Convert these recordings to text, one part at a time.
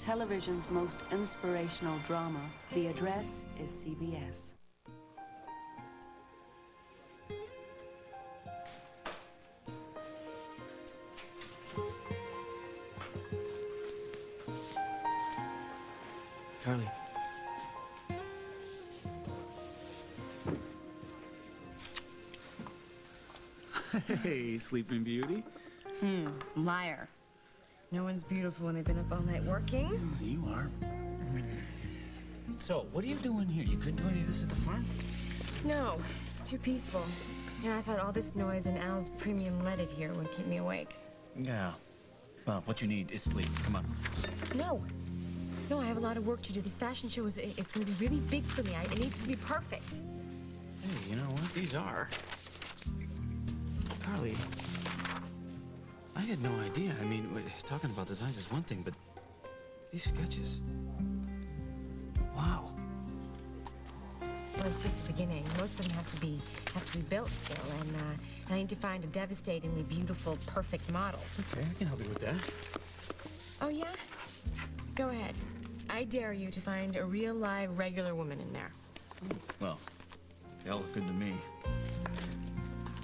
television's most inspirational drama. The address is CBS. Carly. Hey, Sleeping Beauty. Liar. No one's beautiful when they've been up all night working. You are. So, what are you doing here? You couldn't do any of this at the farm? No, it's too peaceful. And I thought all this noise and Al's premium leaded here would keep me awake. Yeah. Well, what you need is sleep. Come on. No. No, I have a lot of work to do. This fashion show is going to be really big for me. I need it to be perfect. Hey, you know what? These are. Carly, I had no idea. I mean, talking about designs is one thing, but these sketches. Wow. Well, it's just the beginning. Most of them have to be built still, and I need to find a devastatingly beautiful, perfect model. Okay, I can help you with that. Oh, yeah? Go ahead. I dare you to find a real, live, regular woman in there. Well, they all look good to me.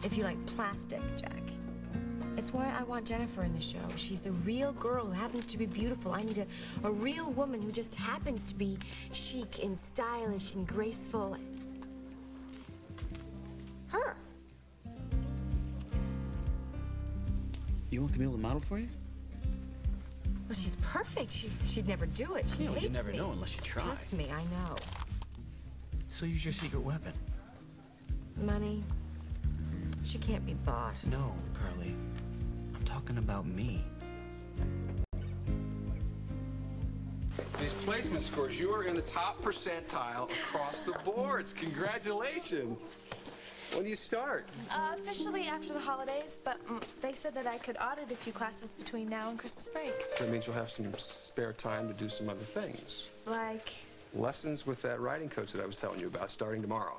If you like plastic, Jack. It's why I want Jennifer in the show. She's a real girl who happens to be beautiful. I need a real woman who just happens to be chic and stylish and graceful. Her. You want Camille to model for you? Well, she's perfect. She'd never do it. She hates me. You never know unless you try. Trust me, I know. So use your secret weapon. Money. She can't be bought. No, Carly. I'm talking about me. These placement scores, you are in the top percentile across the boards. Congratulations. When do you start? Officially after the holidays, but they said that I could audit a few classes between now and Christmas break. So that means you'll have some spare time to do some other things. Like? Lessons with that writing coach that I was telling you about starting tomorrow.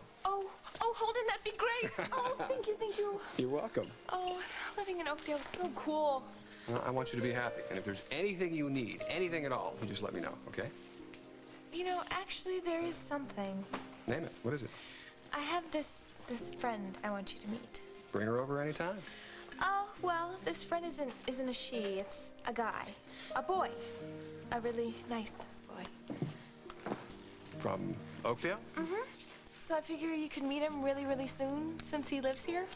Oh, Holden, that'd be great. Oh, thank you, thank you. You're welcome. Oh, living in Oakdale is so cool. Well, I want you to be happy, and if there's anything you need, anything at all, you just let me know, okay? You know, actually, there is something. Name it. What is it? I have this friend I want you to meet. Bring her over anytime. Oh, well, this friend isn't a she, it's a guy. A boy. A really nice boy. From Oakdale? Mm-hmm. So I figure you could meet him really, really soon, since he lives here.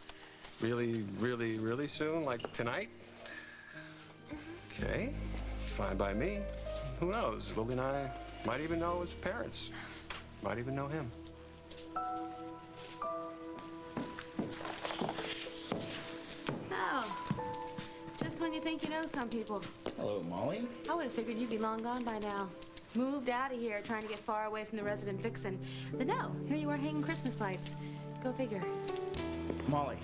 Really, really, really soon? Like tonight? Mm-hmm. Okay. Fine by me. Who knows? Lily and I might even know his parents. Might even know him. Oh. Just when you think you know some people. Hello, Molly. I would have figured you'd be long gone by now. Moved out of here, trying to get far away from the resident vixen. But no, here you are hanging Christmas lights. Go figure. Molly.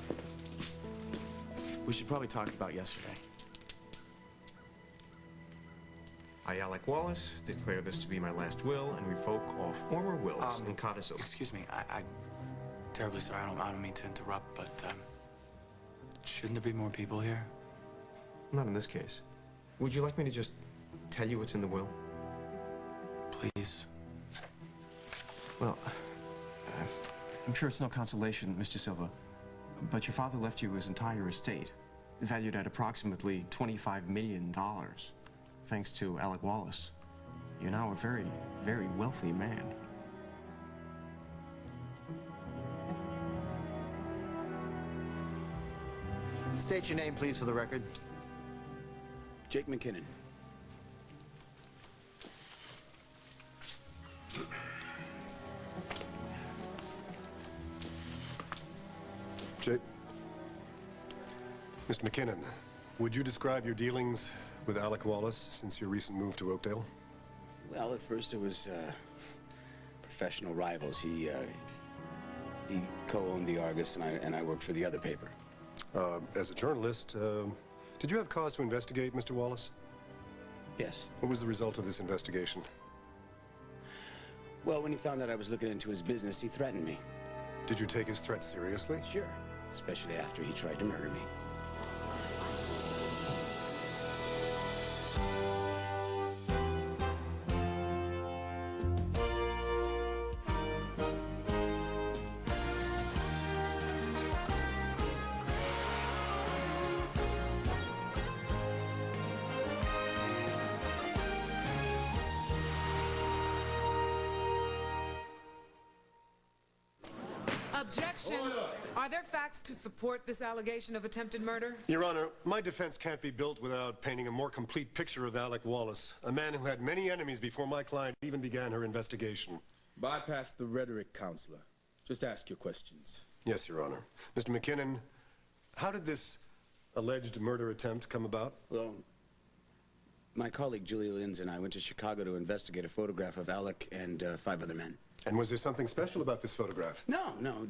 We should probably talk about yesterday. I, Alec Wallace, declare this to be my last will and revoke all former wills and codicils. Excuse me, I'm terribly sorry. I don't mean to interrupt, but shouldn't there be more people here? Not in this case. Would you like me to just tell you what's in the will? Please. Well, I'm sure it's no consolation, Mr. Silva, but your father left you his entire estate, valued at approximately $25 million. Thanks to Alec Wallace. You're now a very, very wealthy man. State your name, please, for the record. Jake McKinnon. Jake. Mr. McKinnon, would you describe your dealings with Alec Wallace since your recent move to Oakdale? Well, at first it was professional rivals. He co-owned the Argus, and I worked for the other paper. As a journalist, did you have cause to investigate Mr. Wallace? Yes. What was the result of this investigation? Well, when he found out I was looking into his business, he threatened me. Did you take his threat seriously? Sure. Especially after he tried to murder me. Objection! Are there facts to support this allegation of attempted murder? Your Honor, my defense can't be built without painting a more complete picture of Alec Wallace, a man who had many enemies before my client even began her investigation. Bypass the rhetoric, Counselor. Just ask your questions. Yes, Your Honor. Mr. McKinnon, how did this alleged murder attempt come about? Well, my colleague Julia Linz and I went to Chicago to investigate a photograph of Alec and 5 other men. And was there something special about this photograph? No,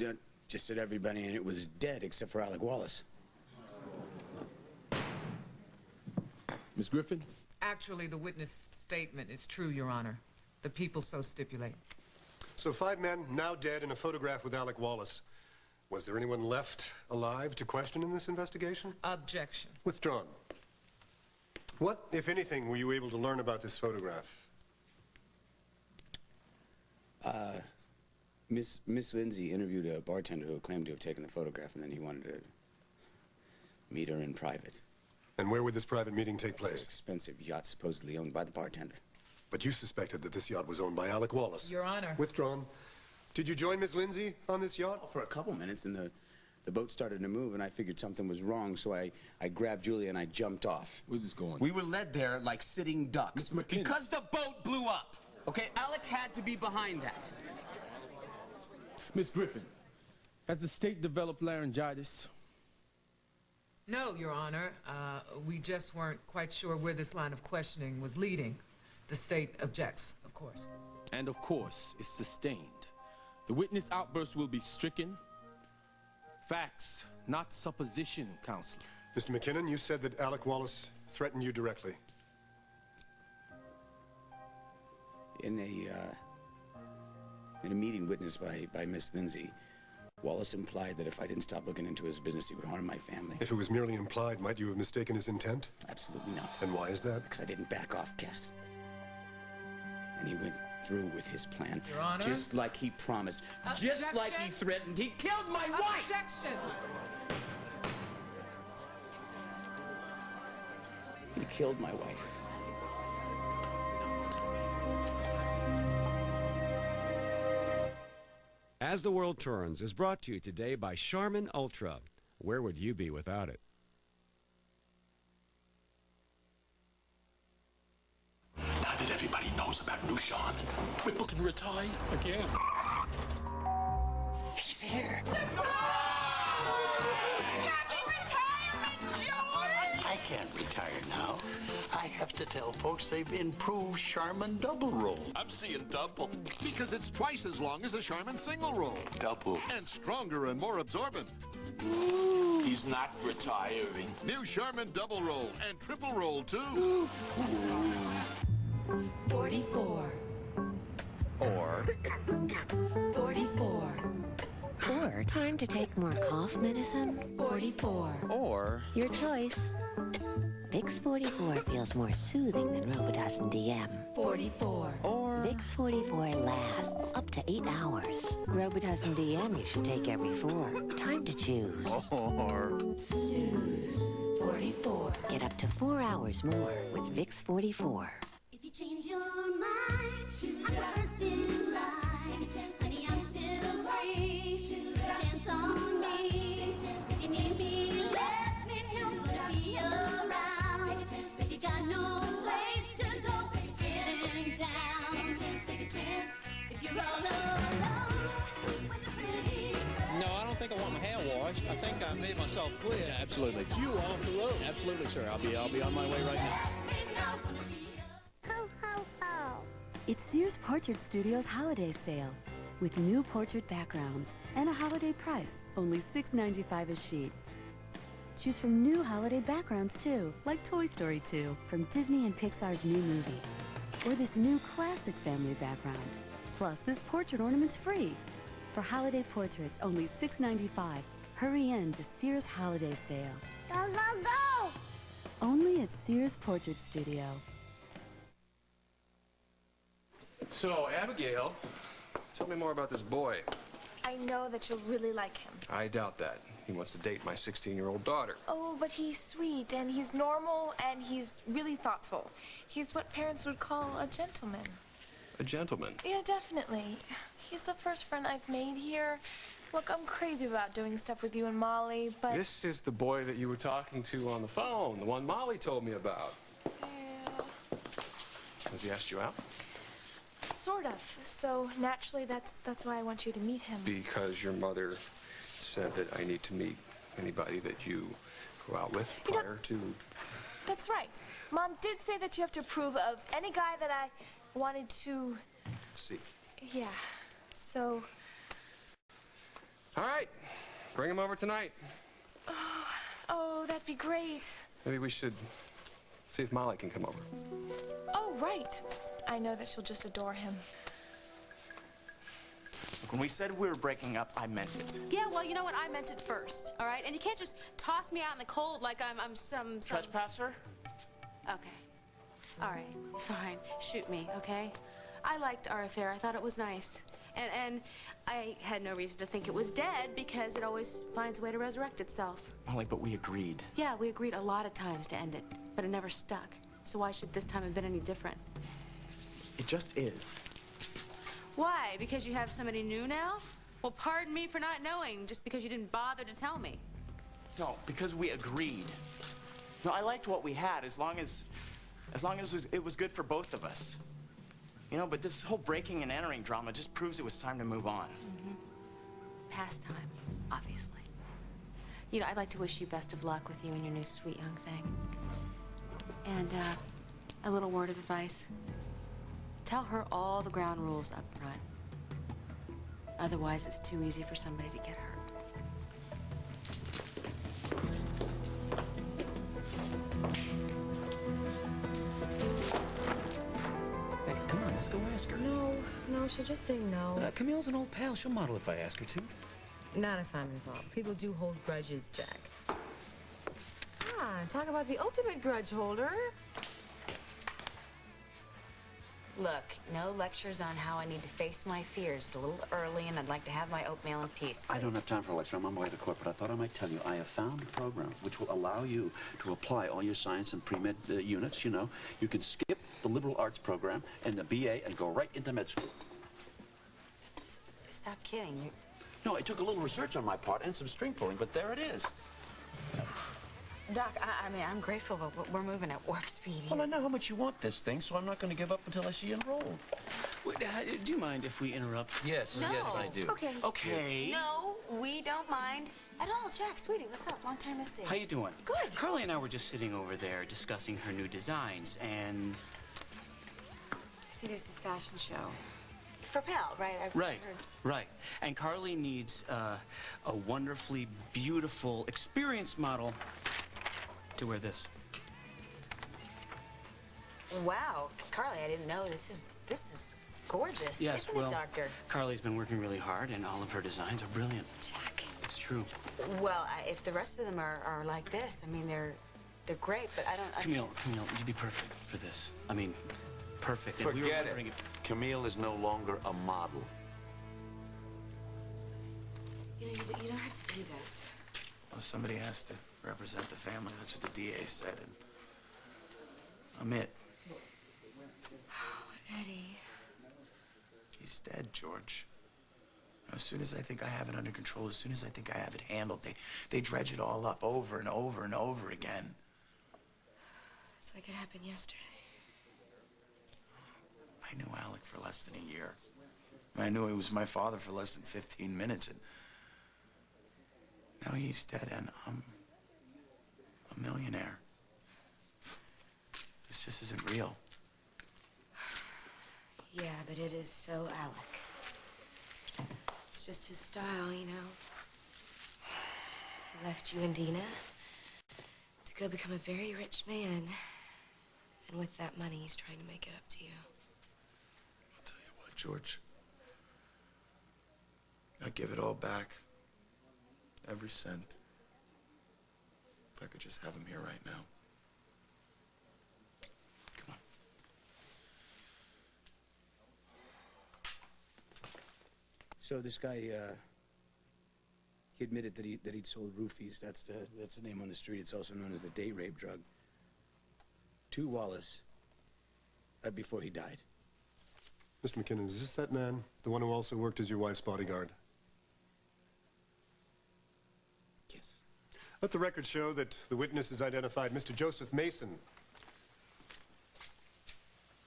just that everybody in it was dead except for Alec Wallace. Miss Griffin? Actually, the witness statement is true, Your Honor. The people so stipulate. So 5 men now dead in a photograph with Alec Wallace. Was there anyone left alive to question in this investigation? Objection. Withdrawn. What, if anything, were you able to learn about this photograph? Miss Lindsay interviewed a bartender who claimed to have taken the photograph, and then he wanted to meet her in private. And where would this private meeting take place? An expensive yacht supposedly owned by the bartender. But you suspected that this yacht was owned by Alec Wallace. Your Honor. Withdrawn. Did you join Miss Lindsay on this yacht? For a couple minutes, and the boat started to move, and I figured something was wrong, so I grabbed Julia and I jumped off. Where's this going? We were led there like sitting ducks. Mr. McKinnon. Because the boat blew up. Okay, Alec had to be behind that. Miss Griffin, has the state developed laryngitis? No, Your Honor. We just weren't quite sure where this line of questioning was leading. The state objects, of course. And of course, it's sustained. The witness outburst will be stricken. Facts, not supposition, Counselor. Mr. McKinnon, you said that Alec Wallace threatened you directly. In a meeting witnessed by Miss Lindsay, Wallace implied that if I didn't stop looking into his business, he would harm my family. If it was merely implied, might you have mistaken his intent? Absolutely not. And why is that? Because I didn't back off, Cass. And he went through with his plan. Your Honor? Just like he promised. Objection. Just like he threatened. He killed my wife! Objection! He killed my wife. As the World Turns is brought to you today by Charmin Ultra. Where would you be without it? Now that everybody knows about new Sean, Whipple can retire again. He's here. I can't retire now. I have to tell folks they've improved Charmin Double Roll. I'm seeing double. Because it's twice as long as the Charmin Single Roll. Double. And stronger and more absorbent. Ooh. He's not retiring. New Charmin Double Roll and Triple Roll, too. 44. Or 44. Or time to take more cough medicine. 44. Or your choice. Vicks 44 feels more soothing than Robitussin DM. 44. Or Vicks 44 lasts up to 8 hours. Robitussin DM you should take every 4. Time to choose. Or Choose 44. Get up to 4 hours more with Vicks 44. If you change your mind, I'm first in line. Honey, I'm still free. Shoot a chance on me. If you need me, let me know. I'll be around. If you got no place to go, getting down. Take a chance. If you're all alone with a pretty girl. No, I don't think I want my hair washed. I think I made myself clear. Yeah, absolutely. You off the road. Absolutely, sir. I'll be on my way right now. Ho, ho, ho. It's Sears Portrait Studio's holiday sale with new portrait backgrounds and a holiday price, only $6.95 a sheet. Choose from new holiday backgrounds too, like Toy Story 2 from Disney and Pixar's new movie, or this new classic family background. Plus, this portrait ornament's free. For holiday portraits, only $6.95. Hurry in to Sears Holiday Sale. Go, go, go! Only at Sears Portrait Studio. So, Abigail, tell me more about this boy. I know that you'll really like him. I doubt that. He wants to date my 16-year-old daughter. Oh, but he's sweet, and he's normal, and he's really thoughtful. He's what parents would call a gentleman. A gentleman? Yeah, definitely. He's the first friend I've made here, Look, I'm crazy about doing stuff with you and Molly, but... This is the boy that you were talking to on the phone, the one Molly told me about. Yeah. Has he asked you out? Sort of. So, naturally, that's why I want you to meet him. Because your mother said that I need to meet anybody that you go out with prior to... That's right. Mom did say that you have to approve of any guy that I wanted to... See. Yeah. So... All right. Bring him over tonight. Oh, that'd be great. Maybe we should see if Molly can come over. Oh, right. I know that she'll just adore him. Look, when we said we were breaking up, I meant it. Yeah, well, you know what? I meant it first, all right? And you can't just toss me out in the cold like I'm some... Trespasser? Okay. All right, fine. Shoot me, okay? I liked our affair. I thought it was nice. And I had no reason to think it was dead because it always finds a way to resurrect itself. Molly, but we agreed. Yeah, we agreed a lot of times to end it, but it never stuck. So why should this time have been any different? It just is. Why? Because you have somebody new now? Well, pardon me for not knowing, just because you didn't bother to tell me. No, because we agreed. No, I liked what we had as long as it was good for both of us. You know, but this whole breaking and entering drama just proves it was time to move on. Past time, obviously. You know, I'd like to wish you best of luck with you and your new sweet young thing. And, a little word of advice. Tell her all the ground rules up front. Otherwise, it's too easy for somebody to get hurt. Hey, come on, let's go ask her. No, she'll just say no. Camille's an old pal. She'll model if I ask her to. Not if I'm involved. People do hold grudges, Jack. Talk about the ultimate grudge holder. Look, no lectures on how I need to face my fears. It's a little early, and I'd like to have my oatmeal in peace, please. I don't have time for a lecture. I'm on my way to court, but I thought I might tell you I have found a program which will allow you to apply all your science and pre-med units, you know. You can skip the liberal arts program and the BA and go right into med school. Stop kidding. No, it took a little research on my part and some string pulling, but there it is. Doc, I mean, I'm grateful, but we're moving at warp speed here. Well, I know how much you want this thing, so I'm not going to give up until I see you enrolled. Wait, do you mind if we interrupt? Yes, No. yes, I do. Okay. Okay. No, we don't mind at all. Jack, sweetie, what's up? Long time no see. How you doing? Good. Carly and I were just sitting over there discussing her new designs, and... See, there's this fashion show. For Pal, right? I've Right, heard. right. And Carly needs a wonderfully beautiful, experienced model to wear this. Wow, Carly, I didn't know. This is gorgeous. Yes, Isn't well, it, Doctor? Carly's been working really hard, and all of her designs are brilliant. Jack. It's true. Well, if the rest of them are like this, I mean, they're great, but I don't... Camille, you'd be perfect for this. I mean, perfect. And we were Forget wondering it. Camille is no longer a model. You know, you don't have to do this. Well, somebody has to represent the family. That's what the DA said, and I'm it. Eddie. He's dead, George. As soon as I think I have it under control, as soon as I think I have it handled, they dredge it all up over and over and over again. It's like it happened yesterday. I knew Alec for less than a year. I knew he was my father for less than 15 minutes, and now he's dead, and I'm a millionaire. This just isn't real. Yeah, but it is so Alec. It's just his style, you know. He left you and Dina to go become a very rich man. And with that money, he's trying to make it up to you. I'll tell you what, George. I'd give it all back. Every cent. If I could just have him here right now. Come on. So this guy, he admitted that he'd sold roofies. That's the name on the street. It's also known as the date rape drug. To Wallace, right before he died. Mr. McKinnon, is this that man? The one who also worked as your wife's bodyguard? Let the record show that the witness has identified Mr. Joseph Mason.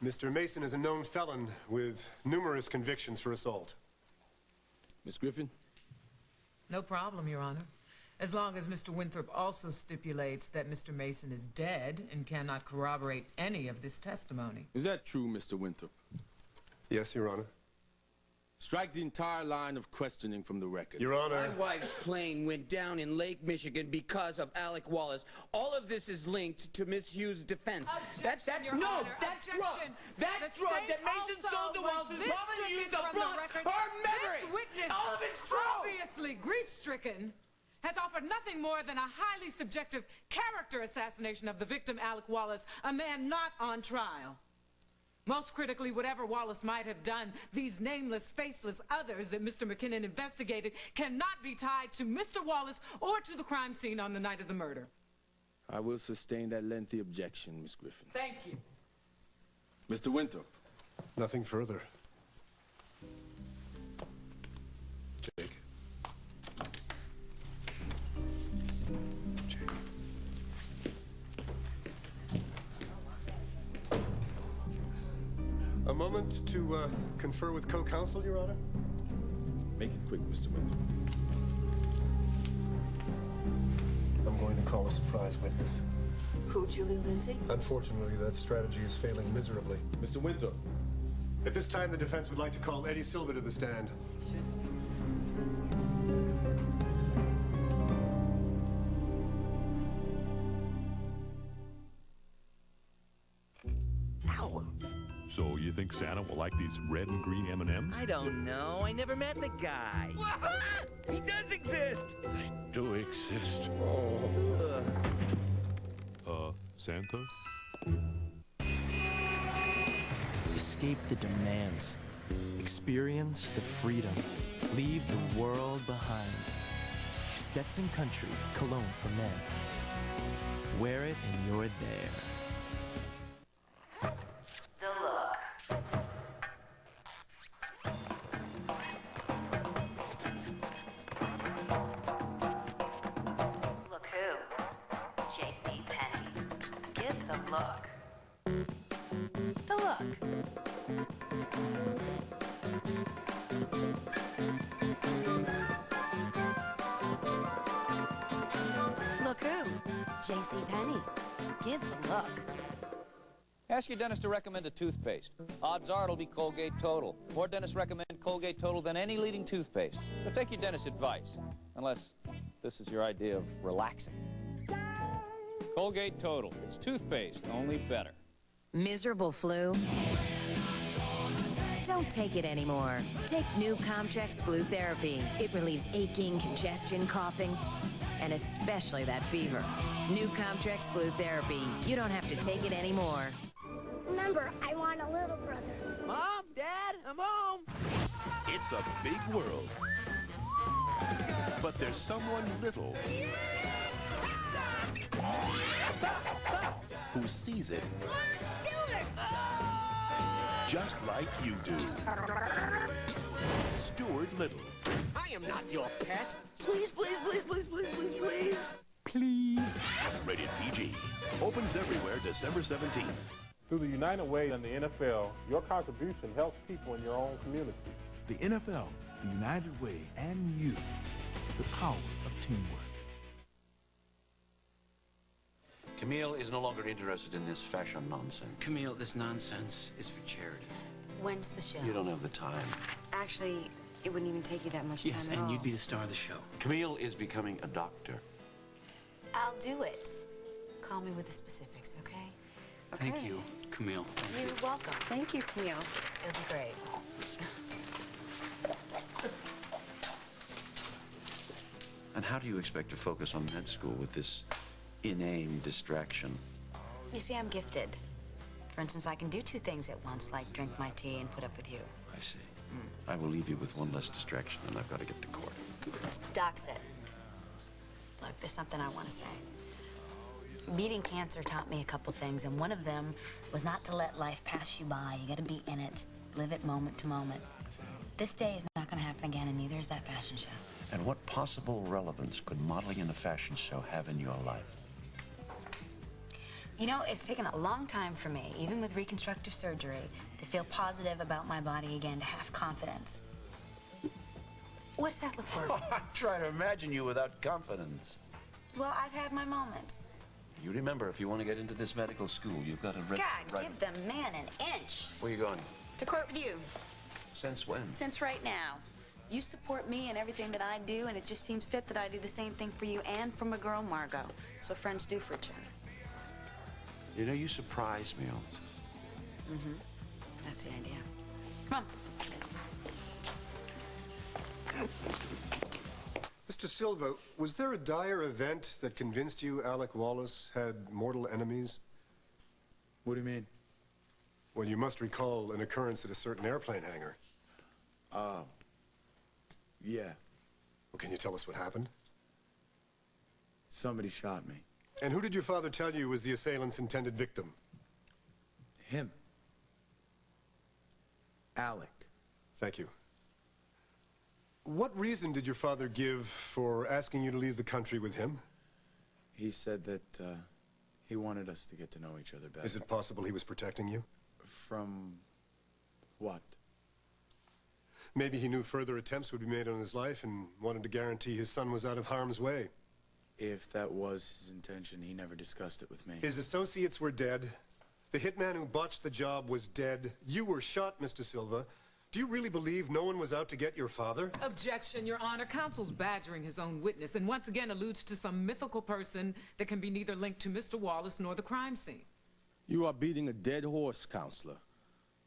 Mr. Mason is a known felon with numerous convictions for assault. Miss Griffin? No problem, Your Honor. As long as Mr. Winthrop also stipulates that Mr. Mason is dead and cannot corroborate any of this testimony. Is that true, Mr. Winthrop? Yes, Your Honor. Strike the entire line of questioning from the record. Your Honor. My wife's plane went down in Lake Michigan because of Alec Wallace. All of this is linked to Miss Hughes' defense. That drug that Mason sold to Wallace is probably used to block her memory. This witness, all of it's true. obviously grief-stricken, has offered nothing more than a highly subjective character assassination of the victim, Alec Wallace, a man not on trial. Most critically, whatever Wallace might have done, these nameless, faceless others that Mr. McKinnon investigated cannot be tied to Mr. Wallace or to the crime scene on the night of the murder. I will sustain that lengthy objection, Miss Griffin. Thank you. Mr. Winthrop? Nothing further. Jake. A moment to confer with co-counsel, Your Honor. Make it quick, Mr. Winthrop. I'm going to call a surprise witness. Who, Julie Lindsay? Unfortunately, that strategy is failing miserably. Mr. Winthrop. At this time, the defense would like to call Eddie Silva to the stand. So you think Santa will like these red and green M&Ms? I don't know. I never met the guy. He does exist. They do exist. Santa? Escape the demands. Experience the freedom. Leave the world behind. Stetson Country, cologne for men. Wear it and you're there. JCPenney. Give the look. Ask your dentist to recommend a toothpaste. Odds are it'll be Colgate Total. More dentists recommend Colgate Total than any leading toothpaste. So take your dentist's advice, unless this is your idea of relaxing. Colgate Total. It's toothpaste, only better. Miserable flu? Don't take it anymore. Take new Comtrex Flu Therapy. It relieves aching, congestion, coughing, and especially that fever. New Comtrex Flu Therapy. You don't have to take it anymore. Remember, I want a little brother. Mom, Dad, I'm home. It's a big world. But there's someone little who sees it just like you do. Stuart Little. I am not your pet. Please, please, please, please, please, please, please. Please. Rated PG. Opens everywhere December 17th. Through the United Way and the NFL, your contribution helps people in your own community. The NFL, the United Way, and you. The power of teamwork. Camille is no longer interested in this fashion nonsense. Camille, this nonsense is for charity. When's the show? You don't have the time. Actually, it wouldn't even take you that much time Yes, at and all. you'd be the star of the show. Camille is becoming a doctor. I'll do it. Call me with the specifics, okay? Thank you, Camille. You're welcome. Thank you, Camille. It'll be great. And how do you expect to focus on med school with this inane distraction? You see, I'm gifted. For instance, I can do two things at once, like drink my tea and put up with you. I see. I will leave you with one less distraction, and I've got to get to court. Doc said, look, there's something I want to say. Beating cancer taught me a couple things, and one of them was not to let life pass you by. You got to be in it. Live it moment to moment. This day is not going to happen again, and neither is that fashion show. And what possible relevance could modeling in a fashion show have in your life? You know, it's taken a long time for me, even with reconstructive surgery, to feel positive about my body again, to have confidence. What's that look for? I'm trying to imagine you without confidence. Well, I've had my moments. You remember, if you want to get into this medical school, you've got to God, give the man an inch. Where are you going? To court with you. Since when? Since right now. You support me in everything that I do, and it just seems fit that I do the same thing for you and for my girl, Margot. That's what friends do for each other. You know, you surprise me all the time. Mm-hmm. That's the idea. Come on. Mr. Silva, was there a dire event that convinced you Alec Wallace had mortal enemies? What do you mean? Well, you must recall an occurrence at a certain airplane hangar. Yeah. Well, can you tell us what happened? Somebody shot me. And who did your father tell you was the assailant's intended victim? Him. Alec. Thank you. What reason did your father give for asking you to leave the country with him? He said that, he wanted us to get to know each other better. Is it possible he was protecting you? From what? Maybe he knew further attempts would be made on his life and wanted to guarantee his son was out of harm's way. If that was his intention, he never discussed it with me. His associates were dead. The hitman who botched the job was dead. You were shot, Mr. Silva. Do you really believe no one was out to get your father? Objection, Your Honor. Counsel's badgering his own witness and once again alludes to some mythical person that can be neither linked to Mr. Wallace nor the crime scene. You are beating a dead horse, Counselor.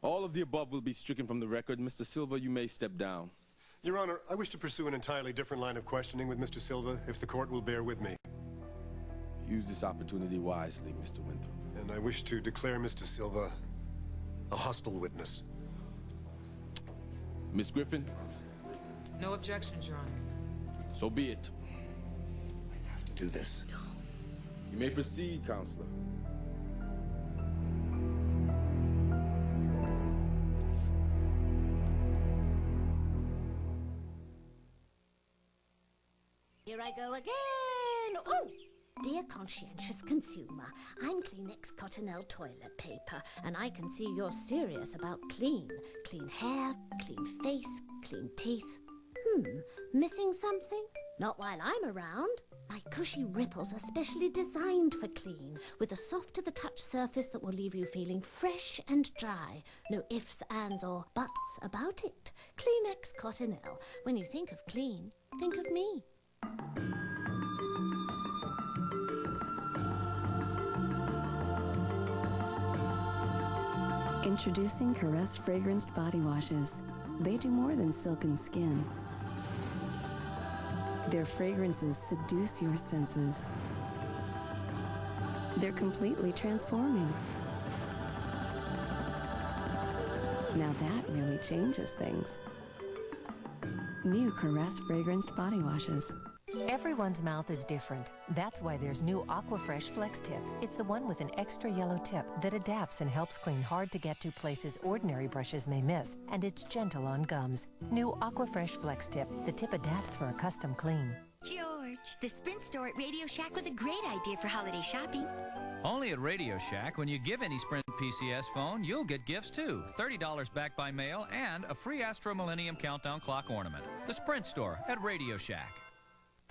All of the above will be stricken from the record. Mr. Silva, you may step down. Your Honor, I wish to pursue an entirely different line of questioning with Mr. Silva, if the court will bear with me. Use this opportunity wisely, Mr. Winthrop. And I wish to declare Mr. Silva a hostile witness. Miss Griffin? No objections, Your Honor. So be it. I have to do this. You may proceed, Counselor. Here I go again. Oh! Dear conscientious consumer, I'm Kleenex Cottonelle toilet paper, and I can see you're serious about clean. Clean hair, clean face, clean teeth. Missing something? Not while I'm around. My cushy ripples are specially designed for clean, with a soft-to-the-touch surface that will leave you feeling fresh and dry. No ifs, ands, or buts about it. Kleenex Cottonelle. When you think of clean, think of me. Introducing Caress fragranced body washes. They do more than silken skin. Their fragrances seduce your senses. They're completely transforming. Now that really changes things. New Caress fragranced body washes. Everyone's mouth is different. That's why there's new Aquafresh Flex Tip. It's the one with an extra yellow tip that adapts and helps clean hard-to-get-to places ordinary brushes may miss, and it's gentle on gums. New Aquafresh Flex Tip. The tip adapts for a custom clean. George, the Sprint store at Radio Shack was a great idea for holiday shopping. Only at Radio Shack, when you give any Sprint PCS phone, you'll get gifts too. $30 back by mail and a free Astro Millennium Countdown clock ornament. The Sprint store at Radio Shack.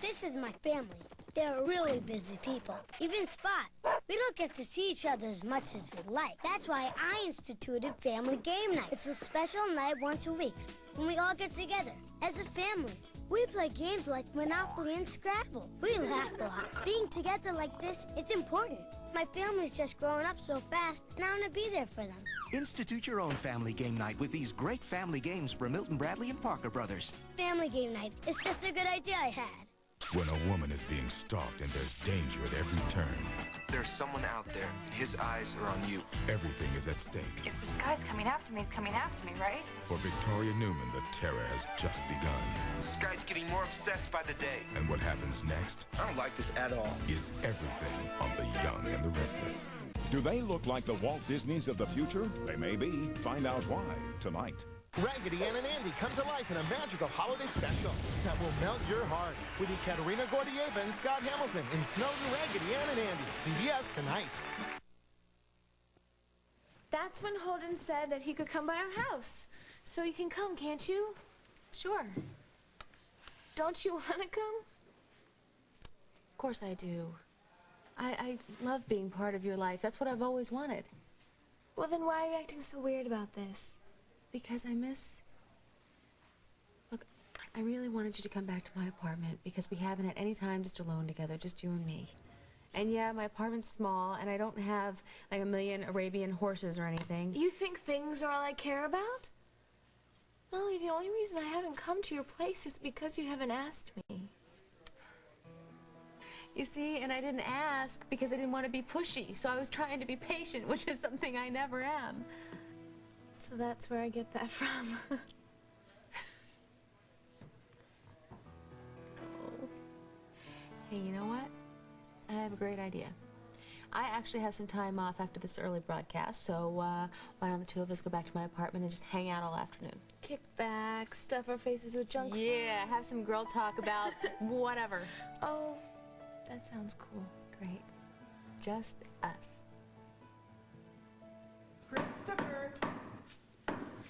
This is my family. They're really busy people. Even Spot. We don't get to see each other as much as we'd like. That's why I instituted Family Game Night. It's a special night once a week when we all get together as a family. We play games like Monopoly and Scrabble. We laugh a lot. Being together like this, it's important. My family's just growing up so fast, and I want to be there for them. Institute your own family game night with these great family games from Milton Bradley and Parker Brothers. Family Game Night. It's just a good idea I had. When a woman is being stalked and there's danger at every turn. There's someone out there. His eyes are on you. Everything is at stake. If this guy's coming after me, he's coming after me, right? For Victoria Newman, the terror has just begun. This guy's getting more obsessed by the day. And what happens next? I don't like this at all. Is everything on The Young and the Restless. Do they look like the Walt Disneys of the future? They may be. Find out why tonight. Raggedy Ann and Andy come to life in a magical holiday special that will melt your heart with Ekaterina Gordieva and Scott Hamilton in Snowden, Raggedy Ann and Andy. CBS tonight. That's when Holden said that he could come by our house. So you can come, can't you? Sure. Don't you want to come? Of course I do. I love being part of your life. That's what I've always wanted. Well, then why are you acting so weird about this? Because I miss... Look, I really wanted you to come back to my apartment because we haven't had any time just alone together, just you and me. And yeah, my apartment's small, and I don't have like 1,000,000 Arabian horses or anything. You think things are all I care about? Molly, the only reason I haven't come to your place is because you haven't asked me. You see, and I didn't ask because I didn't want to be pushy, so I was trying to be patient, which is something I never am. So that's where I get that from. Oh. Hey, you know what? I have a great idea. I actually have some time off after this early broadcast, so why don't the two of us go back to my apartment and just hang out all afternoon? Kick back, stuff our faces with junk food. Yeah, have some girl talk about whatever. Oh, that sounds cool. Great. Just us. Christopher!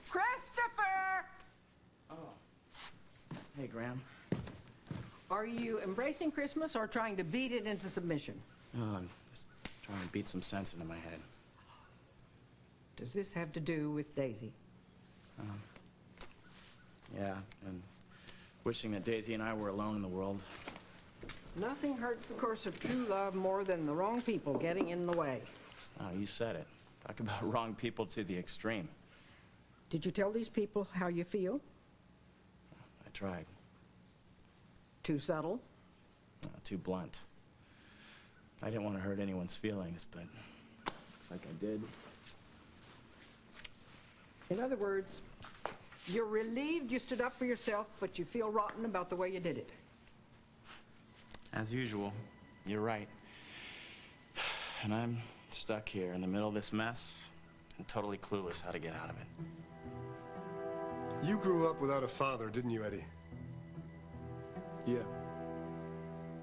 Christopher! Oh. Hey, Graham. Are you embracing Christmas or trying to beat it into submission? Oh, I'm just trying to beat some sense into my head. Does this have to do with Daisy? Yeah, and wishing that Daisy and I were alone in the world. Nothing hurts the course of true love more than the wrong people getting in the way. Oh, you said it. Talk about wrong people to the extreme. Did you tell these people how you feel? I tried. Too subtle? Too blunt. I didn't want to hurt anyone's feelings, but looks like I did. In other words, you're relieved you stood up for yourself, but you feel rotten about the way you did it. As usual, you're right. And I'm stuck here in the middle of this mess and totally clueless how to get out of it. You grew up without a father, didn't you, Eddie? Yeah.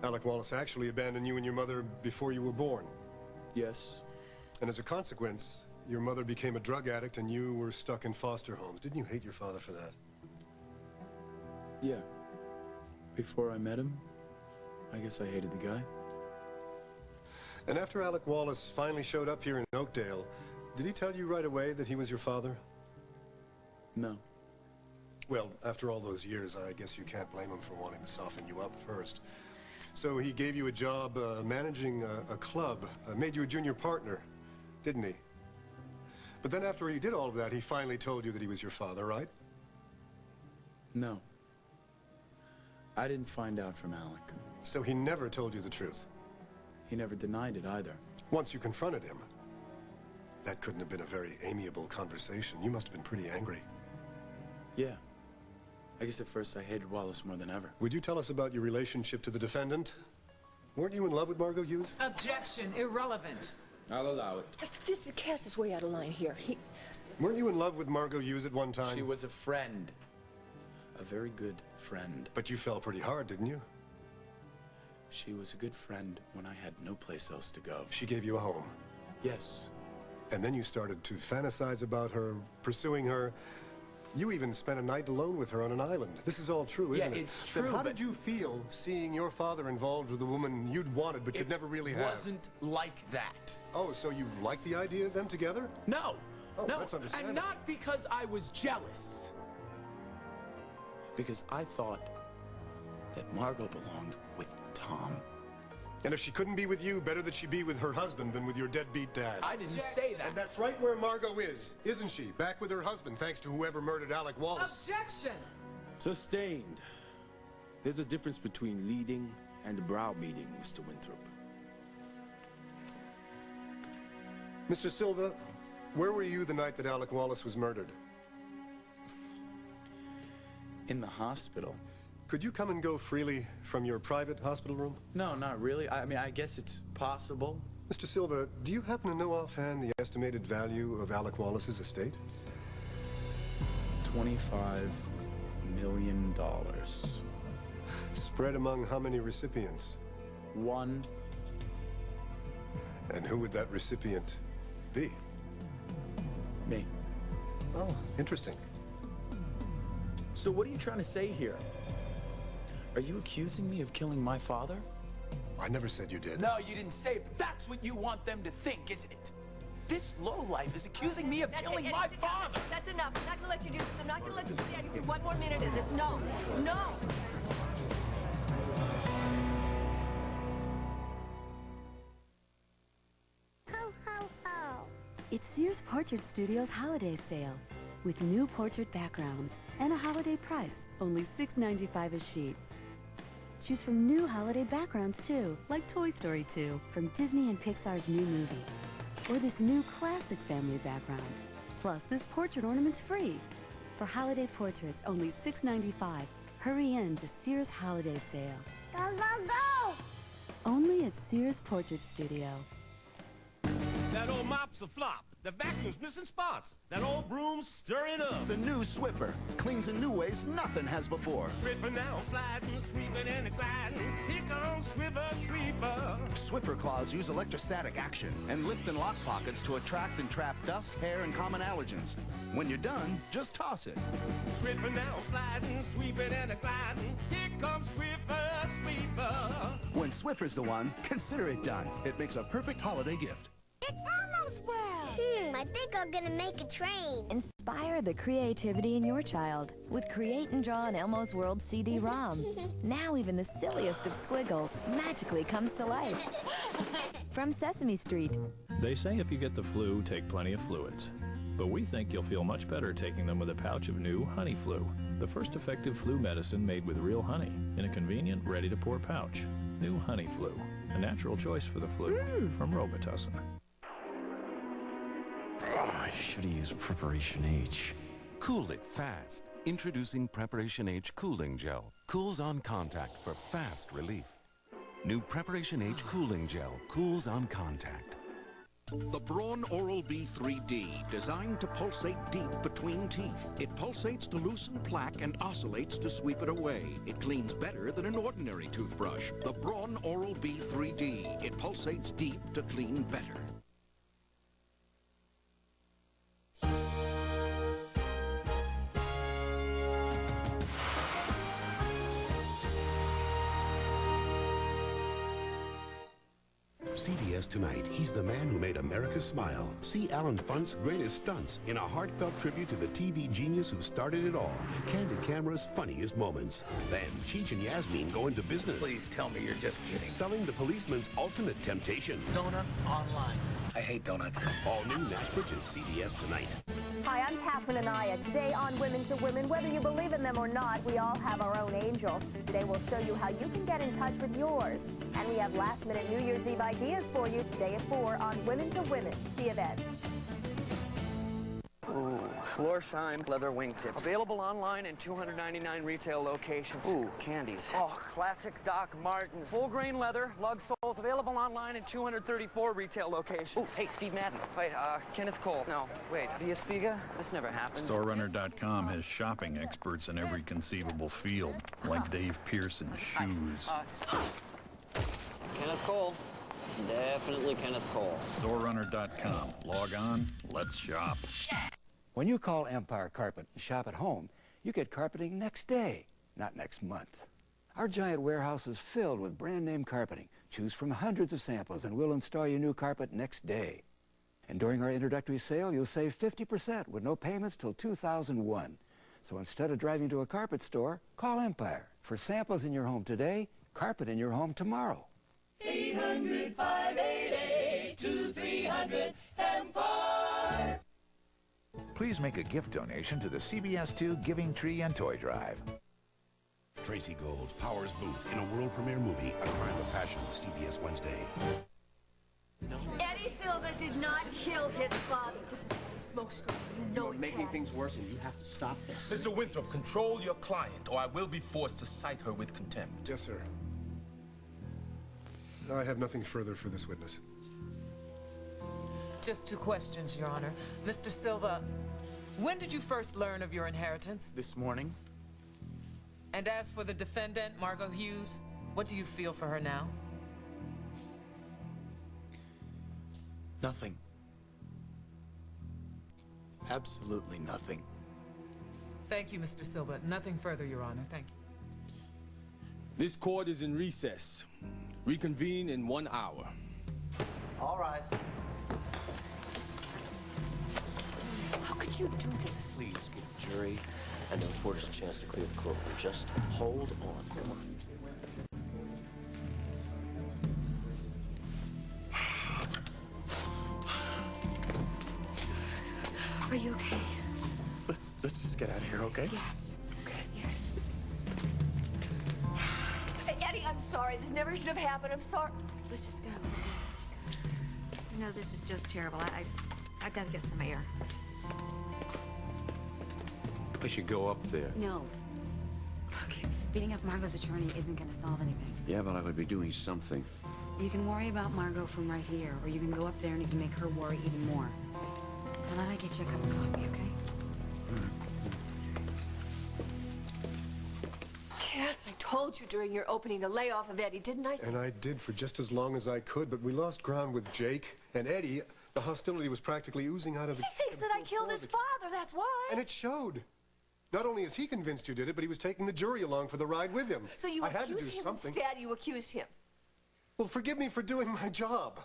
Alec Wallace actually abandoned you and your mother before you were born. Yes. And as a consequence, your mother became a drug addict and you were stuck in foster homes. Didn't you hate your father for that? Yeah. Before I met him, I guess I hated the guy. And after Alec Wallace finally showed up here in Oakdale, did he tell you right away that he was your father? No. Well, after all those years, I guess you can't blame him for wanting to soften you up first. So he gave you a job managing a club, made you a junior partner, didn't he? But then after he did all of that, he finally told you that he was your father, right? No. I didn't find out from Alec. So he never told you the truth? He never denied it either. Once you confronted him, that couldn't have been a very amiable conversation. You must have been pretty angry. Yeah. I guess at first I hated Wallace more than ever. Would you tell us about your relationship to the defendant? Weren't you in love with Margot Hughes? Objection. Irrelevant. I'll allow it. This is Cass is way out of line here. Weren't you in love with Margot Hughes at one time? She was a friend. A very good friend. But you fell pretty hard, didn't you? She was a good friend when I had no place else to go. She gave you a home? Yes. And then you started to fantasize about her, pursuing her. You even spent a night alone with her on an island. This is all true, isn't it? Yeah, it's true, Then how but... did you feel seeing your father involved with a woman you'd wanted but could never really have? It wasn't like that. Oh, so you liked the idea of them together? No. Oh, no. that's understandable. And not because I was jealous. Because I thought that Margot belonged with Tom. And if she couldn't be with you, better that she be with her husband than with your deadbeat dad. I didn't say that. And that's right where Margot is, isn't she? Back with her husband, thanks to whoever murdered Alec Wallace. Objection! Sustained. There's a difference between leading and browbeating, Mr. Winthrop. Mr. Silva, where were you the night that Alec Wallace was murdered? In the hospital. Could you come and go freely from your private hospital room? No, not really. I mean, I guess it's possible. Mr. Silva, do you happen to know offhand the estimated value of Alec Wallace's estate? $25 million. Spread among how many recipients? One. And who would that recipient be? Me. Oh, interesting. So what are you trying to say here? Are you accusing me of killing my father? I never said you did. No, you didn't say it, but that's what you want them to think, isn't it? This lowlife is accusing me of killing my father! That's enough. I'm not gonna let you do this. I'm not gonna let you stand here for one more minute in this. No. No! Ho, ho, ho. It's Sears Portrait Studios holiday sale with new portrait backgrounds and a holiday price, only $6.95 a sheet. Choose from new holiday backgrounds too, like Toy Story 2 from Disney and Pixar's new movie. Or this new classic family background. Plus, this portrait ornament's free. For holiday portraits, only $6.95. Hurry in to Sears Holiday Sale. Go, go, go! Only at Sears Portrait Studio. That old mop's a flop. The vacuum's missing spots. That old broom's stirring up. The new Swiffer cleans in new ways nothing has before. Swiffer now sliding, sweeping, and gliding. Here comes Swiffer Sweeper. Swiffer claws use electrostatic action and lift and lock pockets to attract and trap dust, hair, and common allergens. When you're done, just toss it. Swiffer now sliding, sweeping, and gliding. Here comes Swiffer Sweeper. When Swiffer's the one, consider it done. It makes a perfect holiday gift. It's almost well. I think I'm gonna make a train. Inspire the creativity in your child with Create and Draw and Elmo's World CD-ROM. Now even the silliest of squiggles magically comes to life. From Sesame Street. They say if you get the flu, take plenty of fluids. But we think you'll feel much better taking them with a pouch of new Honey Flu, the first effective flu medicine made with real honey in a convenient, ready-to-pour pouch. New Honey Flu, a natural choice for the flu from Robitussin. Oh, I should have used Preparation H. Cool it fast. Introducing Preparation H Cooling Gel. Cools on contact for fast relief. New Preparation H Cooling Gel cools on contact. The Braun Oral-B 3D, designed to pulsate deep between teeth. It pulsates to loosen plaque and oscillates to sweep it away. It cleans better than an ordinary toothbrush. The Braun Oral-B 3D. It pulsates deep to clean better. CBS Tonight. He's the man who made America smile. See Alan Funt's greatest stunts in a heartfelt tribute to the TV genius who started it all. Candid Camera's funniest moments. Then Cheech and Yasmin go into business. Please tell me you're just kidding. Selling the policeman's ultimate temptation. Donuts online. I hate donuts. All new Nash Bridges, CBS Tonight. Hi, I'm Catherine Anaya. Today on Women to Women, whether you believe in them or not, we all have our own angel. Today we'll show you how you can get in touch with yours. And we have last-minute New Year's Eve ideas for you today at 4 on Women to Women. See you then. Ooh, Florsheim leather wingtips. Available online in 299 retail locations. Ooh, candies. Oh, classic Doc Martens. Full grain leather, lug soles. Available online in 234 retail locations. Ooh, hey, Steve Madden. Wait, Kenneth Cole. No, wait, Via Spiga? This never happens. StoreRunner.com has shopping experts in every conceivable field, like Dave Pearson's shoes. Kenneth Cole. Definitely Kenneth Cole. StoreRunner.com. Log on, let's shop. When you call Empire Carpet and shop at home, you get carpeting next day, not next month. Our giant warehouse is filled with brand name carpeting. Choose from hundreds of samples and we'll install your new carpet next day. And during our introductory sale, you'll save 50% with no payments till 2001. So instead of driving to a carpet store, call Empire. For samples in your home today, carpet in your home tomorrow. 800-588-2300 Empire. Please make a gift donation to the CBS2 Giving Tree and Toy Drive. Tracy Gold, Powers Booth in a world premiere movie, A Crime of Passion, CBS Wednesday. Eddie Silva did not kill his father. This is a smoke screen. You know You're making things worse, and you have to stop this. Mr. Winthrop, control your client, or I will be forced to cite her with contempt. Yes, sir. I have nothing further for this witness. Just 2 questions, Your Honor. Mr. Silva, When did you first learn of your inheritance? This morning. And as for the defendant, Margot Hughes, what do you feel for her now? Nothing. Absolutely nothing. Thank you, Mr. Silva. Nothing further, Your Honor. Thank you. This court is in recess. Reconvene in 1 hour. All rise. How could you do this? Please give the jury and the reporters a chance to clear the courtroom. Just hold on. Come on. Are you okay? Let's just get out of here, okay? Yes. Okay. Yes. Eddie, I'm sorry. This never should have happened. I'm sorry. Let's just go. You know, this is just terrible. I've got to get some air. We should go up there. No. Look, beating up Margot's attorney isn't going to solve anything. Yeah, but I would be doing something. You can worry about Margot from right here, or you can go up there and you can make her worry even more. Now, let I get you a cup of coffee, okay? Cass, I told you during your opening to lay off of Eddie, didn't I? And I did for just as long as I could, but we lost ground with Jake and Eddie. The hostility was practically oozing out of He thinks that I killed his father, that's why. And it showed. Not only is he convinced you did it, but he was taking the jury along for the ride with him. So you I had to do accused him something. instead, you accused him. Well, forgive me for doing my job.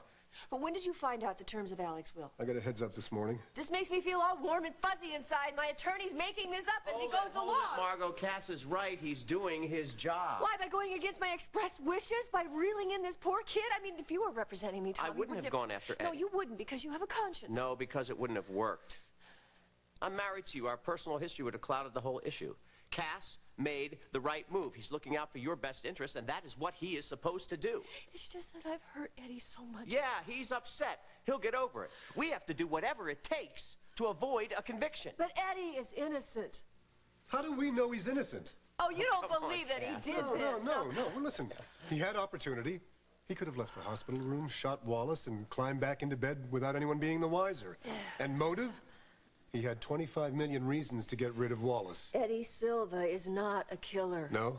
But when did you find out the terms of Alec's will? I got a heads up this morning. This makes me feel all warm and fuzzy inside. My attorney's making this up as he goes along. Margot, Cass is right. He's doing his job. Why, by going against my express wishes? By reeling in this poor kid? I mean, if you were representing me, Tommy, I wouldn't have gone after Eddie. No, you wouldn't, because you have a conscience. No, because it wouldn't have worked. I'm married to you. Our personal history would have clouded the whole issue. Cass made the right move. He's looking out for your best interest, and that is what he is supposed to do. It's just that I've hurt Eddie so much. Yeah, he's upset. He'll get over it. We have to do whatever it takes to avoid a conviction. But Eddie is innocent. How do we know he's innocent? Oh, you don't believe that he did this? No. Well, listen, he had opportunity. He could have left the hospital room, shot Wallace, and climbed back into bed without anyone being the wiser. And motive? He had 25 million reasons to get rid of Wallace. Eddie Silva is not a killer. No?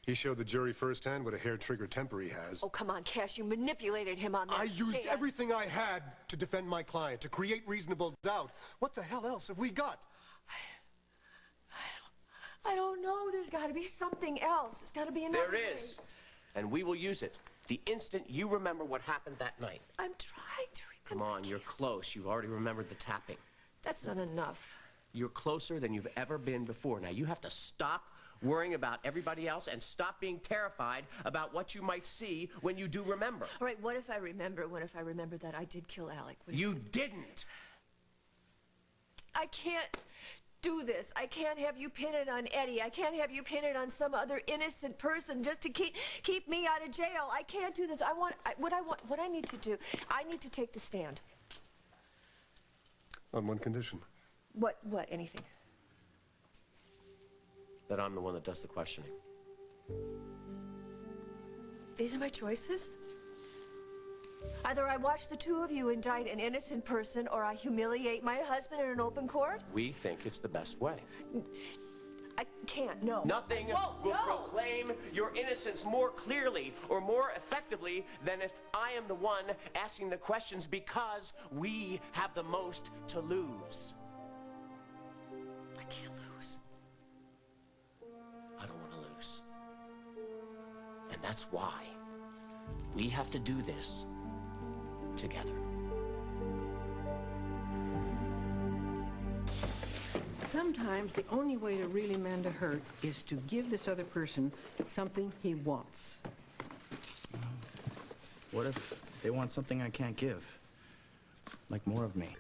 He showed the jury firsthand what a hair-trigger temper he has. Oh, come on, Cash. You manipulated him on that I used stand. everything I had to defend my client, to create reasonable doubt. What the hell else have we got? I don't know. There's got to be something else. There's got to be another There is. And we will use it the instant you remember what happened that night. I'm trying to remember. Come on, you're close. You've already remembered the tapping. That's not enough. You're closer than you've ever been before. Now, you have to stop worrying about everybody else and stop being terrified about what you might see when you do remember. All right, what if I remember that I did kill Alec? You didn't. I can't do this. I can't have you pin it on Eddie. I can't have you pin it on some other innocent person just to keep me out of jail. I can't do this. What I need to do, I need to take the stand. On one condition. What, anything? That I'm the one that does the questioning. These are my choices? Either I watch the two of you indict an innocent person, or I humiliate my husband in an open court? We think it's the best way. I can't, no. Nothing will proclaim your innocence more clearly or more effectively than if I am the one asking the questions, because we have the most to lose. I can't lose. I don't want to lose. And that's why we have to do this together. Sometimes the only way to really mend a hurt is to give this other person something he wants. What if they want something I can't give? Like more of me?